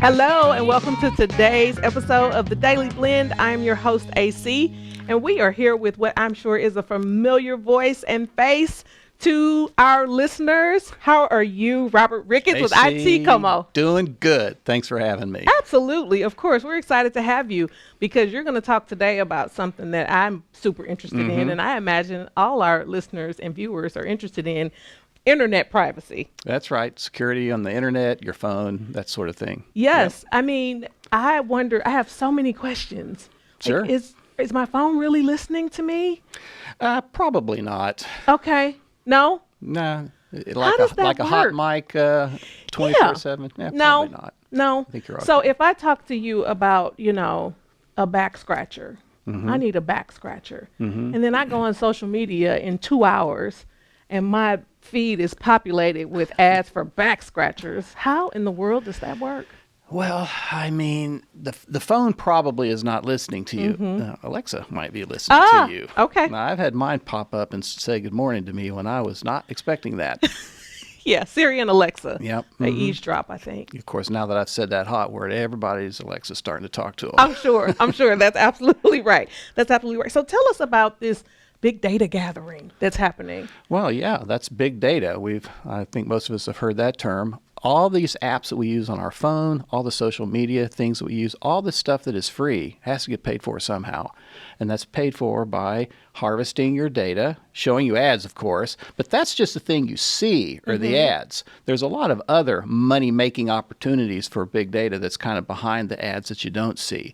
Hello and welcome to today's episode of the Daily Blend. I am your host, AC, and we are here with what I'm sure is a familiar voice and face to our listeners. How are you, Robert Ricketts with ITCOMO? Doing good. Thanks for having me. Absolutely. Of course. We're excited to have you because you're going to talk today about something that I'm super interested in, and I imagine all our listeners and viewers are interested in. Internet privacy. That's right. Security on the internet, your phone, that sort of thing. Yes. Yep. I mean, I wonder, I have so many questions. Sure. Like, is my phone really listening to me? Probably not. Okay. No? Nah. How does that like a work? hot mic 24/7? Yeah, No. probably not. No. I think you're So okay. if I talk to you about, a back scratcher, I need a back scratcher. And then I go on social media in 2 hours and my feed is populated with ads for back scratchers. How in the world does that work? Well, I mean, the phone probably is not listening to you. Alexa might be listening to you. Okay. Now, I've had mine pop up and say good morning to me when I was not expecting that. Yeah, Siri and Alexa. Yep. They eavesdrop, I think. Of course, now that I've said that hot word, everybody's Alexa's starting to talk to them. I'm sure. That's absolutely right. That's absolutely right. So tell us about this big data gathering that's happening. Well, yeah, that's big data. I think most of us have heard that term. All these apps that we use on our phone, all the social media things that we use, all the stuff that is free has to get paid for somehow. And that's paid for by harvesting your data, showing you ads, of course, but that's just the thing you see, or the ads. There's a lot of other money-making opportunities for big data that's kind of behind the ads that you don't see.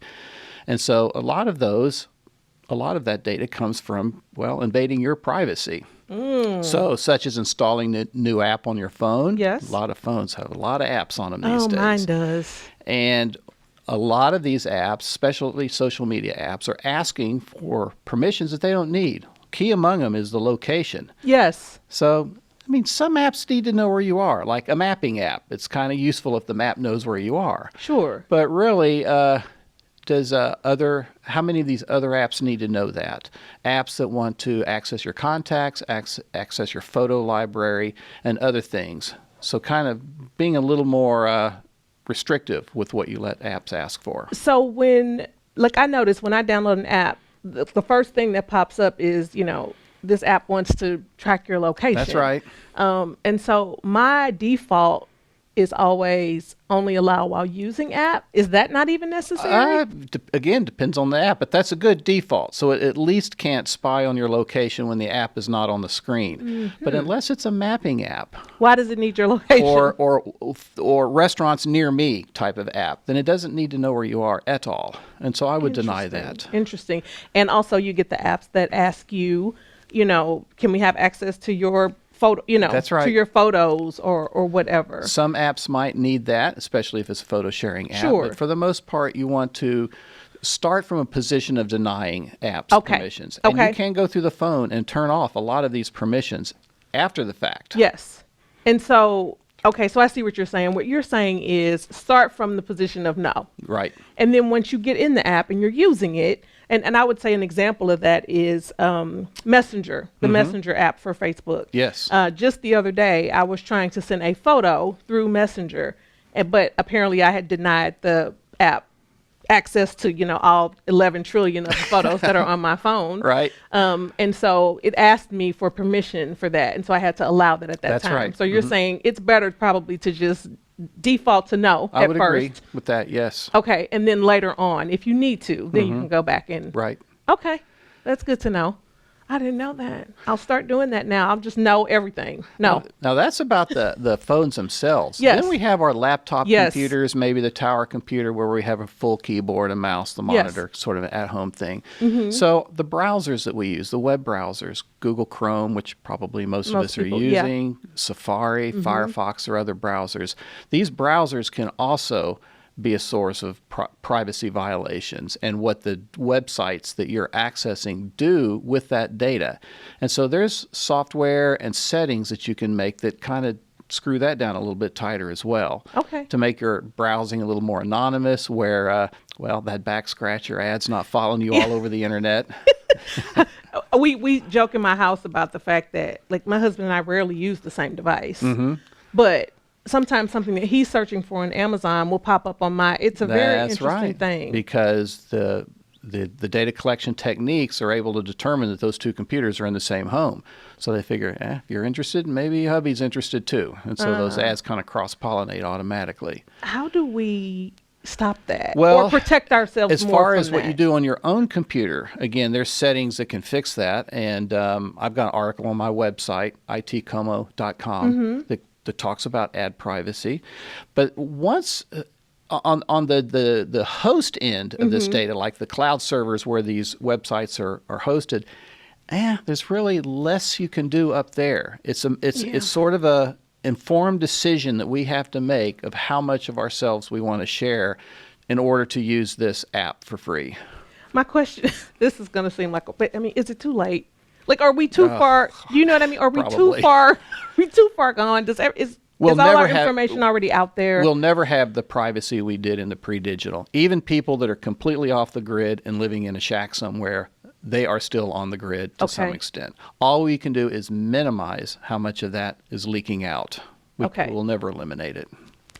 And so a lot of that data comes from, invading your privacy. So, such as installing a new app on your phone. Yes. A lot of phones have a lot of apps on them these days. Mine does. And a lot of these apps, especially social media apps, are asking for permissions that they don't need. Key among them is the location. Yes. So, I mean, some apps need to know where you are, like a mapping app. It's kind of useful if the map knows where you are. Sure. But really, how many of these other apps need to know that? Apps that want to access your contacts, access your photo library, and other things. So kind of being a little more restrictive with what you let apps ask for. So I notice when I download an app, the first thing that pops up is, this app wants to track your location. That's right. And so my default is always only allow while using app. Is that not even necessary? Again, depends on the app, but that's a good default. So it at least can't spy on your location when the app is not on the screen. But unless it's a mapping app, Why does it need your location? or restaurants near me type of app, then it doesn't need to know where you are at all. And so I would deny that. Interesting. And also you get the apps that ask you, can we have access to your photo, That's right. to your photos or whatever. Some apps might need that, especially if it's a photo sharing app. Sure. But for the most part, you want to start from a position of denying apps permissions. And you can go through the phone and turn off a lot of these permissions after the fact. Yes. And so, so I see what you're saying. What you're saying is start from the position of no. Right. And then once you get in the app and you're using it, and I would say an example of that is Messenger, the Messenger app for Facebook. Yes. Just the other day, I was trying to send a photo through Messenger, but apparently I had denied the app access to, all 11 trillion of the photos that are on my phone. Right. And so it asked me for permission for that. And so I had to allow that at that That's time. right. So you're saying it's better probably to just default to no I at would first. agree with that, yes. Okay. And then later on, if you need to, then you can go back and. Right. Okay. That's good to know. I didn't know that. I'll start doing that now. I'll just know everything. No. Now that's about the phones themselves. Yes. Then we have our laptop Yes. computers, maybe the tower computer where we have a full keyboard, a mouse, the Yes. monitor, sort of an at-home thing. So the browsers that we use, the web browsers, Google Chrome, which probably most of us people, are yeah. using, Safari, Firefox, or other browsers. These browsers can also be a source of privacy violations and what the websites that you're accessing do with that data. And so there's software and settings that you can make that kind of screw that down a little bit tighter as well. Okay. To make your browsing a little more anonymous where, that back scratcher ad's not following you all over the internet. We joke in my house about the fact that, like, my husband and I rarely use the same device. But sometimes something that he's searching for on Amazon will pop up on my. It's a very interesting thing. Because the data collection techniques are able to determine that those two computers are in the same home. So they figure, if you're interested, maybe hubby's interested too. And so those ads kind of cross-pollinate automatically. How do we stop that? Well, or protect ourselves as more far from as what that? you do on your own computer, again, there's settings that can fix that. And I've got an article on my website, ITCOMO.com, that talks about ad privacy. But once... on the host end of this data, like the cloud servers where these websites are hosted, there's really less you can do up there. It's sort of a informed decision that we have to make of how much of ourselves we want to share in order to use this app for free. My question, this is going to seem like, but I mean, is it too late? Like, are we too far? Do you know what I mean? Are we Probably. too far? We too far gone? Is all our information already out there? We'll never have the privacy we did in the pre-digital. Even people that are completely off the grid and living in a shack somewhere, they are still on the grid to some extent. All we can do is minimize how much of that is leaking out. We'll never eliminate it.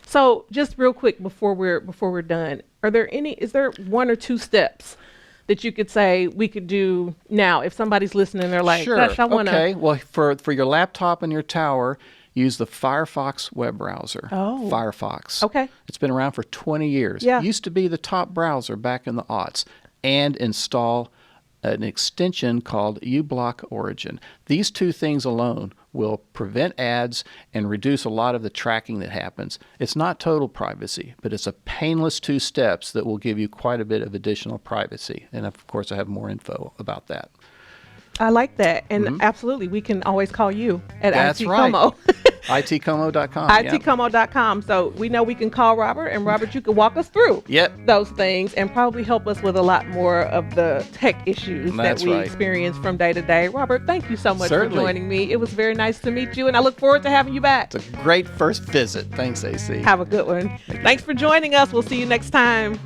So just real quick before we're done, is there one or two steps that you could say we could do now if somebody's listening? They're like, sure. Gosh, I want to. Okay. Well, for your laptop and your tower, use the Firefox web browser. Oh. Firefox. Okay. It's been around for 20 years. Yeah. It used to be the top browser back in the aughts. And install an extension called uBlock Origin. These two things alone will prevent ads and reduce a lot of the tracking that happens. It's not total privacy, but it's a painless 2 steps that will give you quite a bit of additional privacy. And of course, I have more info about that. I like that. And absolutely, we can always call you at That's ITCOMO. Right. ITCOMO.com. ITCOMO.com. So we know we can call Robert, and Robert, you can walk us through those things and probably help us with a lot more of the tech issues that we experience from day to day. Robert, thank you so much for joining me. It was very nice to meet you, and I look forward to having you back. It's a great first visit. Thanks, AC. Have a good one. Thanks for joining us. We'll see you next time.